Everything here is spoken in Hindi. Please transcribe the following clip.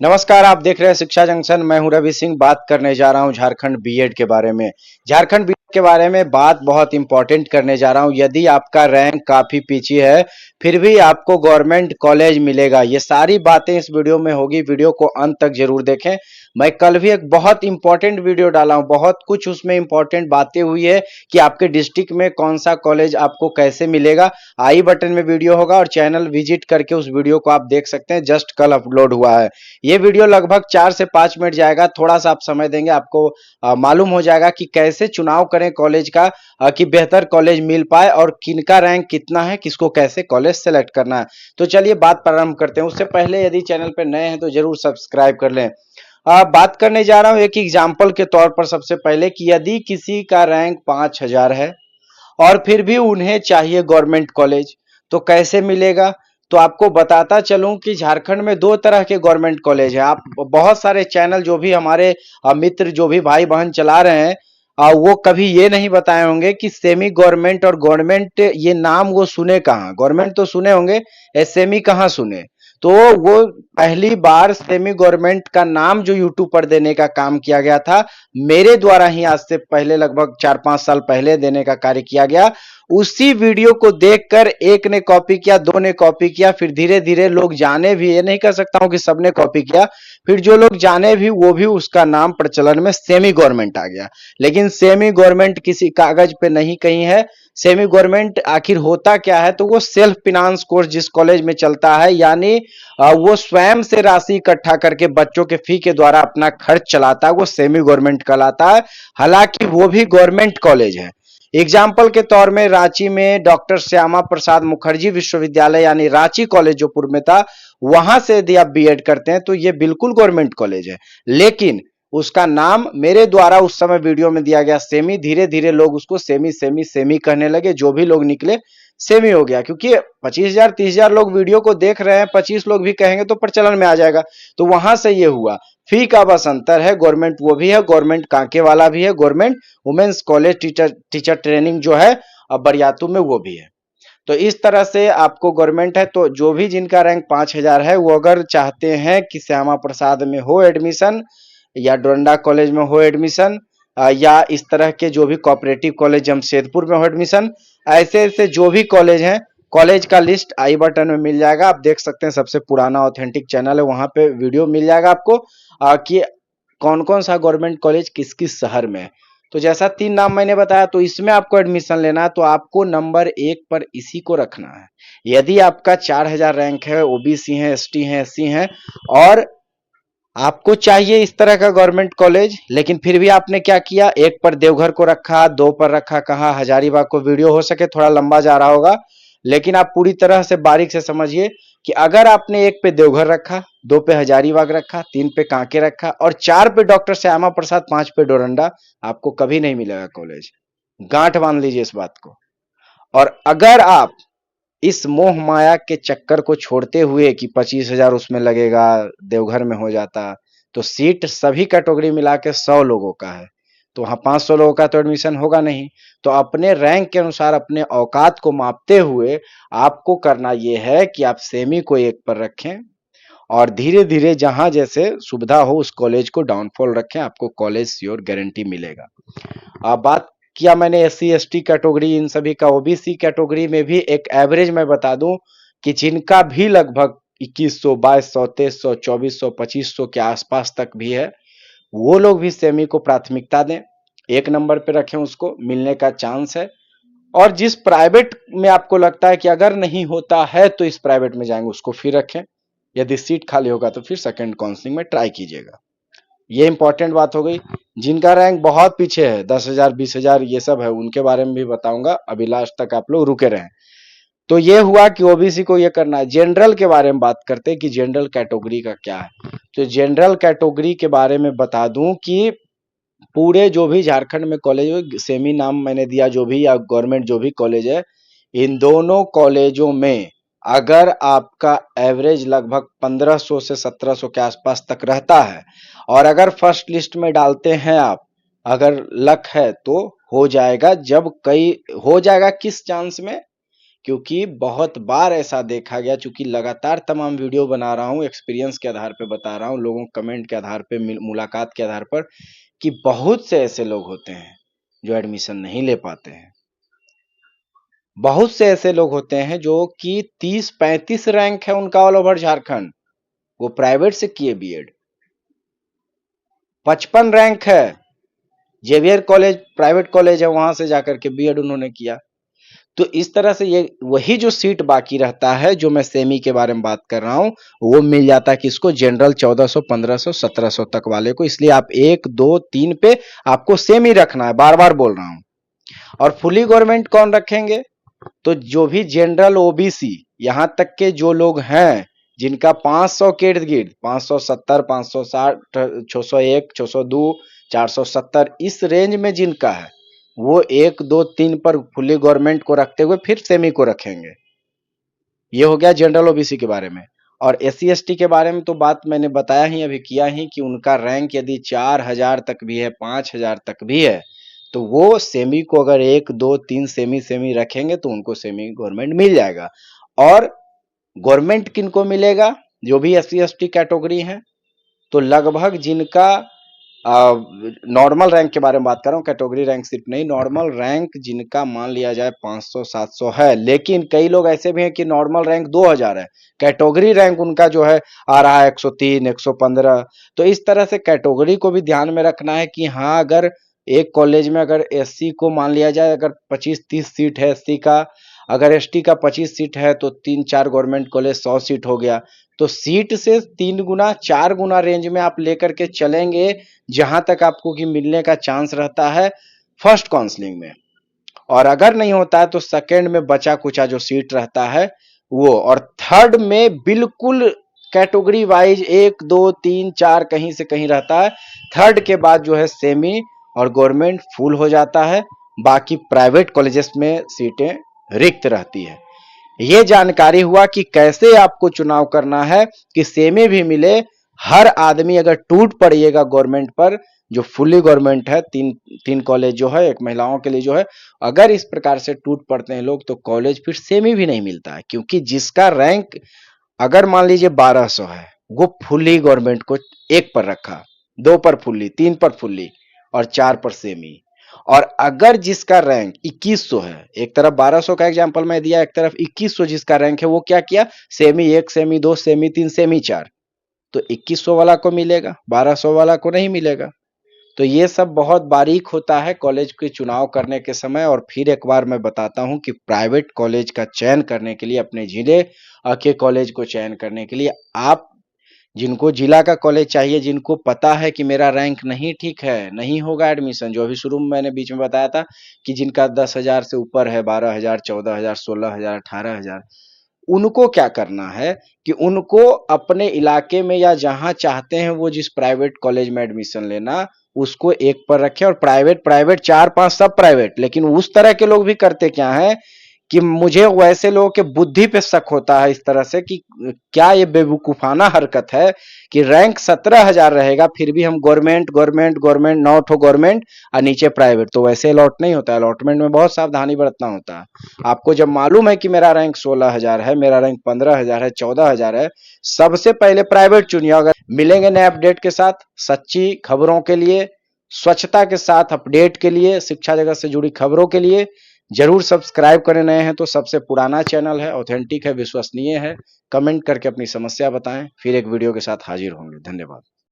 नमस्कार, आप देख रहे हैं शिक्षा जंक्शन। मैं हूं रवि सिंह। बात करने जा रहा हूं झारखंड बीएड के बारे में। झारखंड बीएड के बारे में बात बहुत इंपॉर्टेंट करने जा रहा हूं। यदि आपका रैंक काफी पीछे है, फिर भी आपको गवर्नमेंट कॉलेज मिलेगा। ये सारी बातें इस वीडियो में होगी। वीडियो को अंत तक जरूर देखें। मैं कल भी एक बहुत इंपॉर्टेंट वीडियो डाला हूं, बहुत कुछ उसमें इंपॉर्टेंट बातें हुई है कि आपके डिस्ट्रिक्ट में कौन सा कॉलेज आपको कैसे मिलेगा। आई बटन में वीडियो होगा और चैनल विजिट करके उस वीडियो को आप देख सकते हैं। जस्ट कल अपलोड हुआ है। ये वीडियो लगभग 4 से 5 मिनट जाएगा। थोड़ा सा आप समय देंगे, आपको मालूम हो जाएगा कि कैसे चुनाव करें कॉलेज का, कि बेहतर कॉलेज मिल पाए और किनका रैंक कितना है, किसको कैसे कॉलेज सेलेक्ट करना है। तो चलिए बात प्रारंभ करते हैं। उससे पहले यदि चैनल पर नए हैं तो जरूर सब्सक्राइब कर लें। बात करने जा रहा हूं एक एग्जाम्पल के तौर पर। सबसे पहले कि यदि किसी का रैंक 5,000 है और फिर भी उन्हें चाहिए गवर्नमेंट कॉलेज, तो कैसे मिलेगा। तो आपको बताता चलूं कि झारखंड में दो तरह के गवर्नमेंट कॉलेज हैं। आप बहुत सारे चैनल जो भी हमारे मित्र जो भी भाई बहन चला रहे हैं, वो कभी ये नहीं बताए होंगे कि सेमी गवर्नमेंट और गवर्नमेंट, ये नाम वो सुने कहाँ। गवर्नमेंट तो सुने होंगे, सेमी कहाँ सुने। तो वो पहली बार सेमी गवर्नमेंट का नाम जो यूट्यूब पर देने का काम किया गया था, मेरे द्वारा ही आज से पहले लगभग 4-5 साल पहले देने का कार्य किया गया। उसी वीडियो को देखकर एक ने कॉपी किया, दो ने कॉपी किया, फिर धीरे धीरे लोग जाने भी, ये नहीं कह सकता हूं कि सबने कॉपी किया, फिर जो लोग जाने भी वो भी उसका नाम प्रचलन में सेमी गवर्नमेंट आ गया। लेकिन सेमी गवर्नमेंट किसी कागज पे नहीं कहीं है। सेमी गवर्नमेंट आखिर होता क्या है, तो वो सेल्फ फिनांस कोर्स जिस कॉलेज में चलता है, यानी वो स्वयं से राशि इकट्ठा करके बच्चों के फी के द्वारा अपना खर्च चलाता है, वो सेमी गवर्नमेंट कहलाता है। हालांकि वो भी गवर्नमेंट कॉलेज है। एग्जाम्पल के तौर में रांची में डॉक्टर श्यामा प्रसाद मुखर्जी विश्वविद्यालय यानी रांची कॉलेज जो पूर्व में था, वहां से यदि आप बीएड करते हैं तो ये बिल्कुल गवर्नमेंट कॉलेज है। लेकिन उसका नाम मेरे द्वारा उस समय वीडियो में दिया गया सेमी। धीरे धीरे लोग उसको सेमी सेमी सेमी कहने लगे। जो भी लोग निकले सेमी हो गया, क्योंकि 25,000 30,000 लोग वीडियो को देख रहे हैं, 25 लोग भी कहेंगे तो प्रचलन में आ जाएगा। तो वहां से ये हुआ। फी का बस अंतर है। गवर्नमेंट वो भी है, गवर्नमेंट कांके वाला भी है, government women's college teacher training जो है अब बरियातू में, वो भी है। तो इस तरह से आपको गवर्नमेंट है। तो जो भी जिनका रैंक 5,000 है, वो अगर चाहते हैं कि श्यामा प्रसाद में हो एडमिशन, या डोरंडा कॉलेज में हो एडमिशन, या इस तरह के जो भी कोऑपरेटिव कॉलेज जमशेदपुर में हो एडमिशन, ऐसे ऐसे जो भी कॉलेज हैं, कॉलेज का लिस्ट आई बटन में मिल जाएगा। आप देख सकते हैं, सबसे पुराना ऑथेंटिक चैनल है, वहां पे वीडियो मिल जाएगा आपको, कि कौन कौन सा गवर्नमेंट कॉलेज किस किस शहर में है। तो जैसा 3 नाम मैंने बताया, तो इसमें आपको एडमिशन लेना है तो आपको नंबर 1 पर इसी को रखना है। यदि आपका 4,000 रैंक है, ओबीसी है, एसटी है, एससी है, और आपको चाहिए इस तरह का गवर्नमेंट कॉलेज, लेकिन फिर भी आपने क्या किया, 1 पर देवघर को रखा, 2 पर रखा कहाँ, हजारीबाग को। वीडियो हो सके थोड़ा लंबा जा रहा होगा, लेकिन आप पूरी तरह से बारीक से समझिए कि अगर आपने 1 पे देवघर रखा, 2 पे हजारीबाग रखा, 3 पे कांके रखा और 4 पे डॉक्टर श्यामा प्रसाद, 5 पे डोरंडा, आपको कभी नहीं मिलेगा कॉलेज। गांठ बांध लीजिए इस बात को। और अगर आप इस मोह माया के चक्कर को छोड़ते हुए कि 25,000 उसमें लगेगा, देवघर में हो जाता, तो सीट सभी कैटेगरी मिला के 100 लोगों का है, तो वहां 500 लोगों का तो एडमिशन होगा नहीं। तो अपने रैंक के अनुसार, अपने औकात को मापते हुए आपको करना यह है कि आप सेमी को 1 पर रखें और धीरे धीरे जहां जैसे सुविधा हो उस कॉलेज को डाउनफॉल रखें। आपको कॉलेज श्योर गारंटी मिलेगा। अब बात किया मैंने एससी एसटी कैटेगरी, इन सभी का। ओबीसी कैटेगरी में भी एक एवरेज मैं बता दूं कि जिनका भी लगभग 2100, 2200, 2300, 2400, 2500 के आसपास तक भी है, वो लोग भी सेमी को प्राथमिकता दें, 1 नंबर पे रखें, उसको मिलने का चांस है। और जिस प्राइवेट में आपको लगता है कि अगर नहीं होता है तो इस प्राइवेट में जाएंगे, उसको फिर रखें। यदि सीट खाली होगा तो फिर सेकंड काउंसलिंग में ट्राई कीजिएगा। ये इंपॉर्टेंट बात हो गई। जिनका रैंक बहुत पीछे है, 10,000 20,000 ये सब है, उनके बारे में भी बताऊंगा। अभी लास्ट तक आप लोग रुके रहें। तो ये हुआ कि ओबीसी को ये करना है। जनरल के बारे में बात करते हैं कि जनरल कैटेगरी का क्या है। तो जनरल कैटेगरी के बारे में बता दूं कि पूरे जो भी झारखंड में कॉलेज, सेमी नाम मैंने दिया जो भी, या गवर्नमेंट जो भी कॉलेज है, इन दोनों कॉलेजों में अगर आपका एवरेज लगभग 1500 से 1700 के आसपास तक रहता है, और अगर फर्स्ट लिस्ट में डालते हैं आप, अगर लक है तो हो जाएगा। जब कई हो जाएगा, किस चांस में, क्योंकि बहुत बार ऐसा देखा गया, चूंकि लगातार तमाम वीडियो बना रहा हूँ, एक्सपीरियंस के आधार पे बता रहा हूँ, लोगों कमेंट के आधार पे, मुलाकात के आधार पर, कि बहुत से ऐसे लोग होते हैं जो एडमिशन नहीं ले पाते हैं। बहुत से ऐसे लोग होते हैं जो कि 30-35 रैंक है उनका ऑल ओवर झारखंड, वो प्राइवेट से किए बीएड। 55 रैंक है, जेवियर कॉलेज प्राइवेट कॉलेज है, वहां से जाकर के बीएड उन्होंने किया। तो इस तरह से ये वही जो सीट बाकी रहता है, जो मैं सेमी के बारे में बात कर रहा हूं, वो मिल जाता है किसको, जनरल 1400, 1500, 1700 तक वाले को। इसलिए आप 1, 2, 3 पे आपको सेमी रखना है, बार बार बोल रहा हूं। और फुली गवर्नमेंट कौन रखेंगे, तो जो भी जनरल ओबीसी यहां तक के जो लोग हैं जिनका 500 के इर्द गिर्द, 570, 560, 601, 602, 470 इस रेंज में जिनका है, वो 1, 2, 3 पर फुली गवर्नमेंट को रखते हुए फिर सेमी को रखेंगे। ये हो गया जनरल ओबीसी के बारे में। और एससी एसटी के बारे में तो बात मैंने बताया ही, अभी किया ही, कि उनका रैंक यदि 4000 तक भी है, 5000 तक भी है, तो वो सेमी को अगर 1, 2, 3 सेमी सेमी रखेंगे तो उनको सेमी गवर्नमेंट मिल जाएगा। और गवर्नमेंट किनको मिलेगा, जो भी एससी एसटी कैटेगरी है, तो लगभग जिनका नॉर्मल रैंक के बारे में बात कर रहा हूँ, कैटेगरी रैंक सिर्फ नहीं, नॉर्मल रैंक जिनका मान लिया जाए 500-700 है, लेकिन कई लोग ऐसे भी हैं कि नॉर्मल रैंक 2000 है, कैटेगरी रैंक उनका जो है आ रहा है 103, 115। तो इस तरह से कैटेगरी को भी ध्यान में रखना है कि हाँ, अगर एक कॉलेज में अगर एससी को मान लिया जाए अगर 25-30 सीट है एससी का, अगर एसटी का 25 सीट है, तो 3-4 गवर्नमेंट कॉलेज 100 सीट हो गया। तो सीट से 3 गुना 4 गुना रेंज में आप लेकर के चलेंगे, जहां तक आपको कि मिलने का चांस रहता है फर्स्ट काउंसलिंग में। और अगर नहीं होता है तो सेकंड में बचा कुचा जो सीट रहता है वो, और थर्ड में बिल्कुल कैटेगरी वाइज 1, 2, 3, 4 कहीं से कहीं रहता है। थर्ड के बाद जो है सेमी और गवर्नमेंट फुल हो जाता है, बाकी प्राइवेट कॉलेजेस में सीटें रिक्त रहती है। ये जानकारी हुआ कि कैसे आपको चुनाव करना है कि सेमी भी मिले। हर आदमी अगर टूट पड़िएगा गवर्नमेंट पर, जो फुली गवर्नमेंट है, तीन कॉलेज जो है, एक महिलाओं के लिए जो है, अगर इस प्रकार से टूट पड़ते हैं लोग, तो कॉलेज फिर सेमी भी नहीं मिलता है। क्योंकि जिसका रैंक अगर मान लीजिए 1200 है, वो फुली गवर्नमेंट को 1 पर रखा, 2 पर फुल्ली, 3 पर फुल्ली और 4 पर सेमी। और अगर जिसका रैंक 2100 है, एक तरफ 1200 का एग्जांपल मैं दिया, एक तरफ 2100 जिसका रैंक है, वो क्या किया, सेमी 1, सेमी 2, सेमी 3, सेमी 4, तो 2100 वाला को मिलेगा, 1200 वाला को नहीं मिलेगा। तो ये सब बहुत बारीक होता है कॉलेज के चुनाव करने के समय। और फिर एक बार मैं बताता हूं कि प्राइवेट कॉलेज का चयन करने के लिए, अपने जिले के कॉलेज को चयन करने के लिए, आप जिनको जिला का कॉलेज चाहिए, जिनको पता है कि मेरा रैंक नहीं ठीक है, नहीं होगा एडमिशन, जो अभी शुरू में मैंने बीच में बताया था कि जिनका 10,000 से ऊपर है, 12,000, 14,000, 16,000, 18,000, उनको क्या करना है कि उनको अपने इलाके में या जहां चाहते हैं वो जिस प्राइवेट कॉलेज में एडमिशन लेना, उसको 1 पर रखें। और प्राइवेट प्राइवेट 4-5 सब प्राइवेट। लेकिन उस तरह के लोग भी करते क्या है कि मुझे वैसे लोगों के बुद्धि पे शक होता है इस तरह से कि क्या ये बेवकूफाना हरकत है कि रैंक 17,000 रहेगा, फिर भी हम गवर्नमेंट गवर्नमेंट गवर्नमेंट 9 ठो गवर्नमेंट और नीचे प्राइवेट। तो वैसे अलॉट नहीं होता है, अलॉटमेंट में बहुत सावधानी बरतना होता है। आपको जब मालूम है कि मेरा रैंक 16,000 है, मेरा रैंक 15,000 है, 14,000 है, सबसे पहले प्राइवेट चुनिए। अगर मिलेंगे नए अपडेट के साथ, सच्ची खबरों के लिए, स्वच्छता के साथ अपडेट के लिए, शिक्षा जगत से जुड़ी खबरों के लिए जरूर सब्सक्राइब करें। नए हैं तो सबसे पुराना चैनल है, ऑथेंटिक है, विश्वसनीय है। कमेंट करके अपनी समस्या बताएं, फिर एक वीडियो के साथ हाजिर होंगे। धन्यवाद।